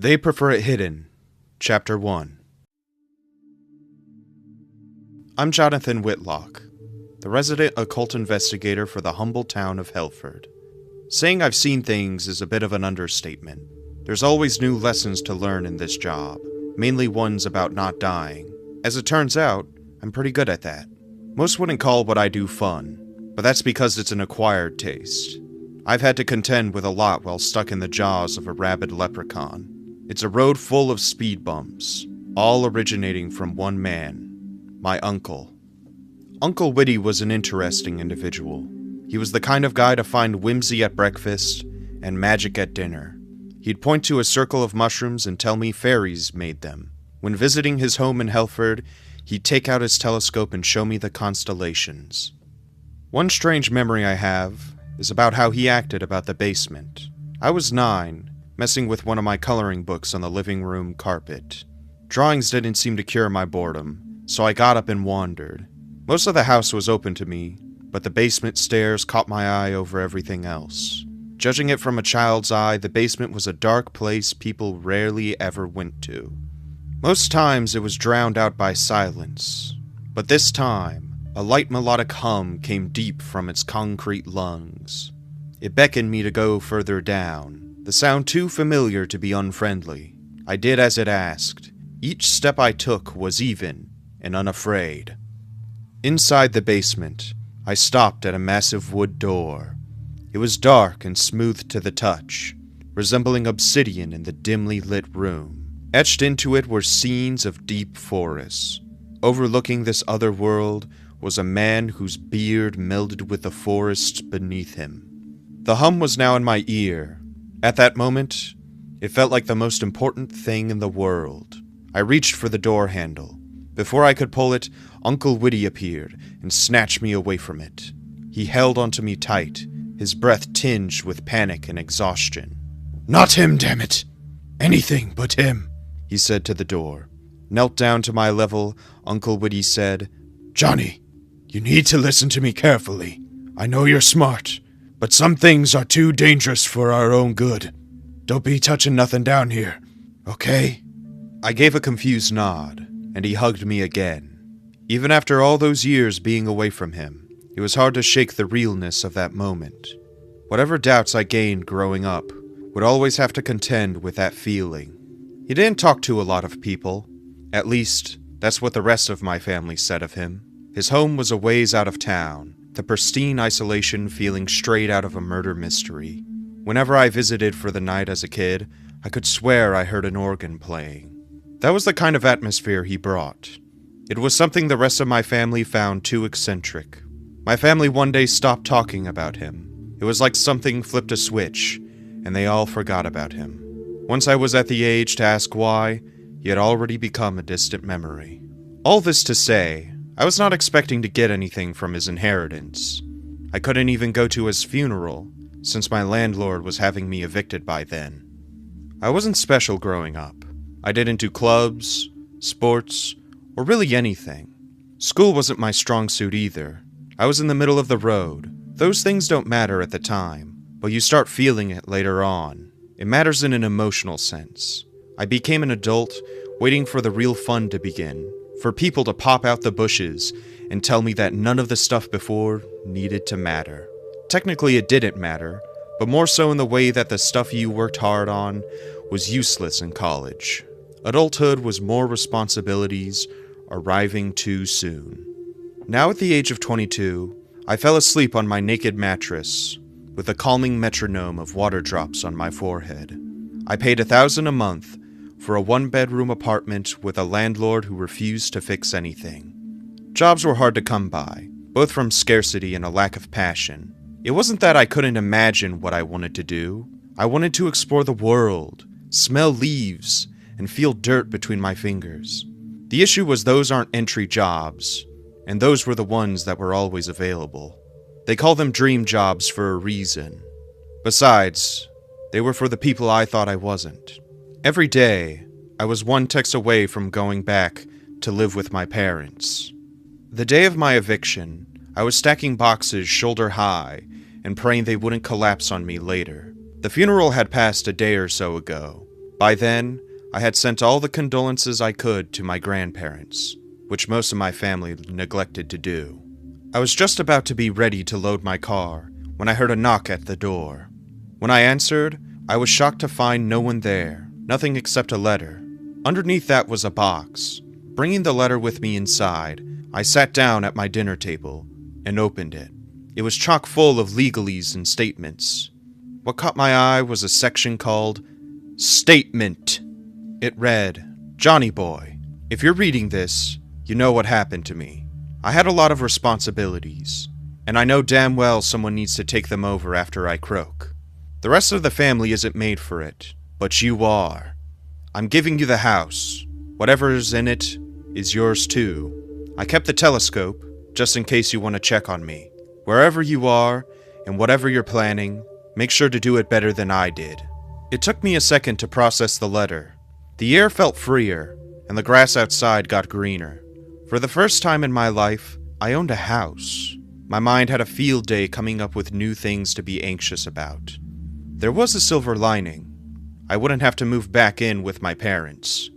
They Prefer It Hidden, Chapter 1. I'm Jonathan Whitlock, the resident occult investigator for the humble town of Helford. Saying I've seen things is a bit of an understatement. There's always new lessons to learn in this job, mainly ones about not dying. As it turns out, I'm pretty good at that. Most wouldn't call what I do fun, but that's because it's an acquired taste. I've had to contend with a lot while stuck in the jaws of a rabid leprechaun. It's a road full of speed bumps, all originating from one man, my uncle. Uncle Whitty was an interesting individual. He was the kind of guy to find whimsy at breakfast and magic at dinner. He'd point to a circle of mushrooms and tell me fairies made them. When visiting his home in Helford, he'd take out his telescope and show me the constellations. One strange memory I have is about how he acted about the basement. I was 9, messing with one of my coloring books on the living room carpet. Drawings didn't seem to cure my boredom, so I got up and wandered. Most of the house was open to me, but the basement stairs caught my eye over everything else. Judging it from a child's eye, the basement was a dark place people rarely ever went to. Most times it was drowned out by silence, but this time, a light melodic hum came deep from its concrete lungs. It beckoned me to go further down, the sound too familiar to be unfriendly. I did as it asked. Each step I took was even and unafraid. Inside the basement, I stopped at a massive wood door. It was dark and smooth to the touch, resembling obsidian in the dimly lit room. Etched into it were scenes of deep forests. Overlooking this other world was a man whose beard melded with the forests beneath him. The hum was now in my ear. At that moment, it felt like the most important thing in the world. I reached for the door handle. Before I could pull it, Uncle Whitty appeared and snatched me away from it. He held onto me tight, his breath tinged with panic and exhaustion. "Not him, damn it! Anything but him," he said to the door. Knelt down to my level, Uncle Whitty said, "Johnny, you need to listen to me carefully. I know you're smart, but some things are too dangerous for our own good. Don't be touching nothing down here, okay?" I gave a confused nod, and he hugged me again. Even after all those years being away from him, it was hard to shake the realness of that moment. Whatever doubts I gained growing up would always have to contend with that feeling. He didn't talk to a lot of people. At least, that's what the rest of my family said of him. His home was a ways out of town, the pristine isolation feeling straight out of a murder mystery. Whenever I visited for the night as a kid, I could swear I heard an organ playing. That was the kind of atmosphere he brought. It was something the rest of my family found too eccentric. My family one day stopped talking about him. It was like something flipped a switch, and they all forgot about him. Once I was at the age to ask why, he had already become a distant memory. All this to say, I was not expecting to get anything from his inheritance. I couldn't even go to his funeral, since my landlord was having me evicted by then. I wasn't special growing up. I didn't do clubs, sports, or really anything. School wasn't my strong suit either. I was in the middle of the road. Those things don't matter at the time, but you start feeling it later on. It matters in an emotional sense. I became an adult, waiting for the real fun to begin, for people to pop out the bushes and tell me that none of the stuff before needed to matter. Technically it didn't matter, but more so in the way that the stuff you worked hard on was useless in college. Adulthood was more responsibilities arriving too soon. Now at the age of 22, I fell asleep on my naked mattress, with a calming metronome of water drops on my forehead. I paid $1,000 a month for a one-bedroom apartment with a landlord who refused to fix anything. Jobs were hard to come by, both from scarcity and a lack of passion. It wasn't that I couldn't imagine what I wanted to do. I wanted to explore the world, smell leaves, and feel dirt between my fingers. The issue was those aren't entry jobs, and those were the ones that were always available. They call them dream jobs for a reason. Besides, they were for the people I thought I wasn't. Every day, I was one text away from going back to live with my parents. The day of my eviction, I was stacking boxes shoulder high and praying they wouldn't collapse on me later. The funeral had passed a day or so ago, By then, I had sent all the condolences I could to my grandparents, which most of my family neglected to do. I was just about to be ready to load my car when I heard a knock at the door. When I answered, I was shocked to find no one there, nothing except a letter. Underneath that was a box. Bringing the letter with me inside, I sat down at my dinner table and opened it. It was chock full of legalese and statements. What caught my eye was a section called Statement. It read, "Johnny boy, if you're reading this, you know what happened to me. I had a lot of responsibilities, and I know damn well someone needs to take them over after I croak. The rest of the family isn't made for it, but you are. I'm giving you the house. Whatever's in it is yours too. I kept the telescope, just in case you want to check on me. Wherever you are, and whatever you're planning, make sure to do it better than I did." It took me a second to process the letter. The air felt freer, and the grass outside got greener. For the first time in my life, I owned a house. My mind had a field day coming up with new things to be anxious about. There was a silver lining. I wouldn't have to move back in with my parents.